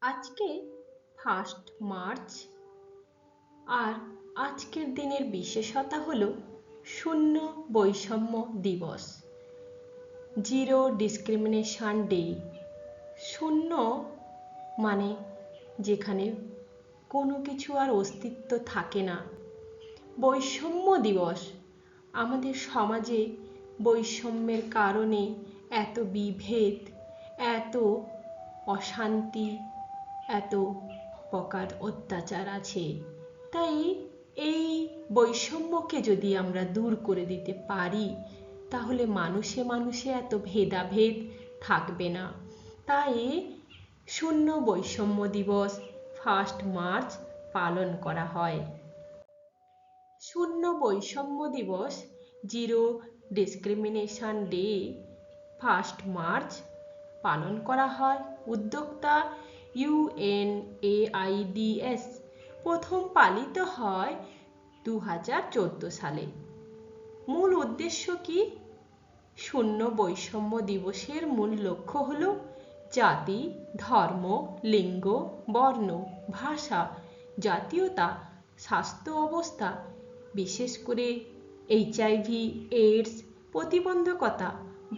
আজকে 1 মার্চ, আর আজকের দিনের বিশেষতা হলো শূন্য বৈষম্য দিবস, জিরো ডিসক্রিমিনেশন ডে। শূন্য মানে যেখানে কোনো কিছু আর অস্তিত্ব থাকে না। বৈষম্য দিবস, আমাদের সমাজে বৈষম্যের কারণে এত বিভেদ, এত অশান্তি, এত প্রকার অত্যাচার আছে। তাই এই বৈষম্যকে যদি আমরা দূর করে দিতে পারি, তাহলে মানুষে মানুষে এত ভেদাভেদ থাকবে না। তাই শূন্য বৈষম্য দিবস 1 মার্চ পালন করা হয়। শূন্য বৈষম্য দিবস, জিরো ডিসক্রিমিনেশন ডে 1 মার্চ পালন করা হয়। উদ্যোক্তা UNAIDS। প্রথম পালিত হয় 2014 সালে। মূল উদ্দেশ্য কি? শূন্য বৈষম্য দিবসের মূল লক্ষ্য হলো জাতি, ধর্ম, লিঙ্গ, বর্ণ, ভাষা, জাতীয়তা, স্বাস্থ্য অবস্থা, বিশেষ করে HIV/AIDS প্রতিবন্ধকতা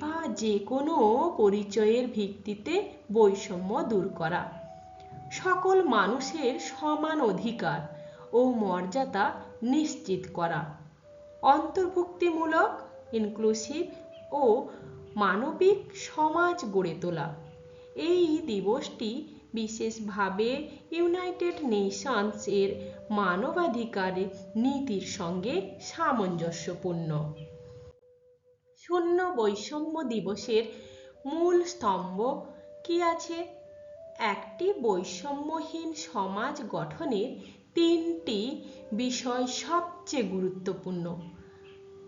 বা যে কোনো পরিচয়ের ভিত্তিতে বৈষম্য দূর করা, সকল মানুষের সমান অধিকার ও মর্যাদা নিশ্চিত করা, অন্তর্ভুক্তিমূলক ইনক্লুসিভ ও মানবিক সমাজ গড়ে তোলা। এই দিবসটি বিশেষভাবে ইউনাইটেড নেশনস এর মানবাধিকার নীতির সঙ্গে সামঞ্জস্যপূর্ণ। শূন্য বৈষম্য দিবসের মূল স্তম্ভ কি আছে? একটি বৈষম্যহীন সমাজ গঠনের 3টি বিষয় সবচেয়ে গুরুত্বপূর্ণ।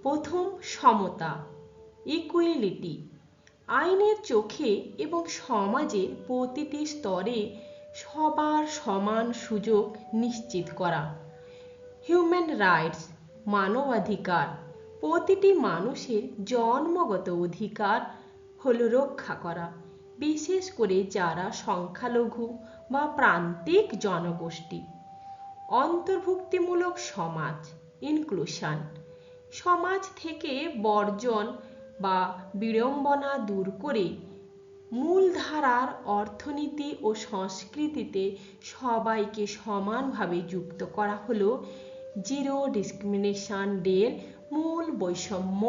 প্রথম, সমতা, ইকুয়ালিটি, আইনের চোখে এবং সমাজের প্রতিটি স্তরে সবার সমান সুযোগ নিশ্চিত করা। হিউম্যান রাইটস, মানবাধিকার, প্রতিটি মানুষের জন্মগত অধিকার হলো রক্ষা করা, বিশেষ করে যারা সংখ্যালঘু বা প্রান্তিক জনগোষ্ঠী। অন্তর্ভুক্তিমূলক সমাজ, ইনক্লুশন, সমাজ থেকে বর্জন বা বিড়ম্বনা দূর করে মূলধারার অর্থনীতি ও সংস্কৃতিতে সবাইকে সমানভাবে যুক্ত করা হলো জিরো ডিসক্রিমিনেশন ডের মূল বৈষম্য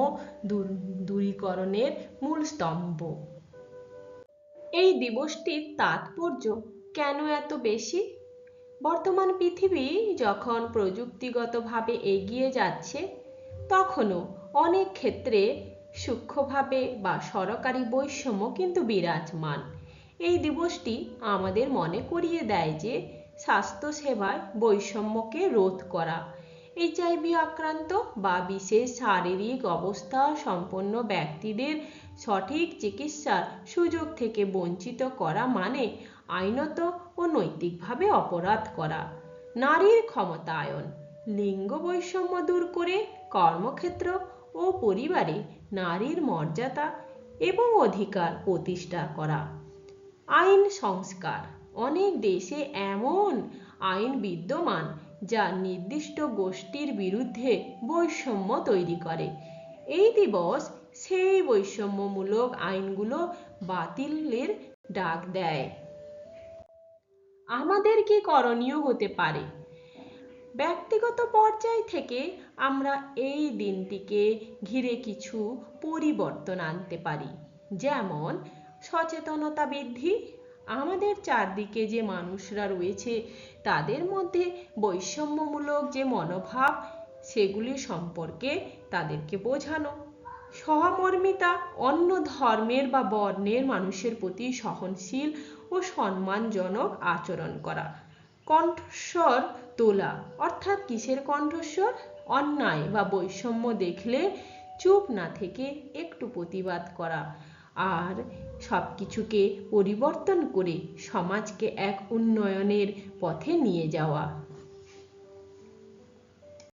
দূরীকরণের মূল স্তম্ভ। এই দিবসটির তাৎপর্য কেন এত বেশি? বর্তমান পৃথিবী যখন প্রযুক্তিগতভাবে এগিয়ে যাচ্ছে, তখনও অনেক ক্ষেত্রে সূক্ষ্মভাবে বা সরকারি বৈষম্য কিন্তু বিরাজমান। এই দিবসটি আমাদের মনে করিয়ে দেয় যে স্বাস্থ্যসেবায় বৈষম্যকে রোধ করা, HIV আক্রান্ত বা বিশেষ শারীরিক অবস্থা সম্পন্ন ব্যক্তিদের সঠিক চিকিৎসার সুযোগ থেকে বঞ্চিত করা মানে আইনত ও নৈতিকভাবে অপরাধ করা। নারীর ক্ষমতায়ন, লিঙ্গ বৈষম্য দূর করে কর্মক্ষেত্র ও পরিবারে নারীর মর্যাদা এবং অধিকার প্রতিষ্ঠা করা। আইন সংস্কার, অনেক দেশে এমন আইন বিদ্যমান যা নির্দিষ্ট গোষ্ঠীর বিরুদ্ধে বৈষম্য তৈরি করে। এই দিবস সেই বৈষম্যমূলক আইনগুলো বাতিলের ডাক দেয়। আমাদের কি করণীয় হতে পারে? ব্যক্তিগত পর্যায় থেকে আমরা এই দিনটিকে ঘিরে কিছু পরিবর্তন আনতে পারি, যেমন সচেতনতা বৃদ্ধি। আমাদের চারদিকে যে মানুষরা রয়েছে তাদের মধ্যে বৈষম্যমূলক যে মনোভাব, সেগুলি সম্পর্কে তাদেরকে বোঝানো। সহমর্মিতা, অন্য ধর্মের বা বর্ণের মানুষের প্রতি সহনশীল ও সম্মানজনক আচরণ করা। কণ্ঠস্বর তোলা, অর্থাৎ কিসের কণ্ঠস্বর? অন্যায় বা বৈষম্য দেখলে চুপ না থেকে একটু প্রতিবাদ করা, আর সব কিছুকে পরিবর্তন করে সমাজকে এক উন্নয়নের পথে নিয়ে যাওয়া।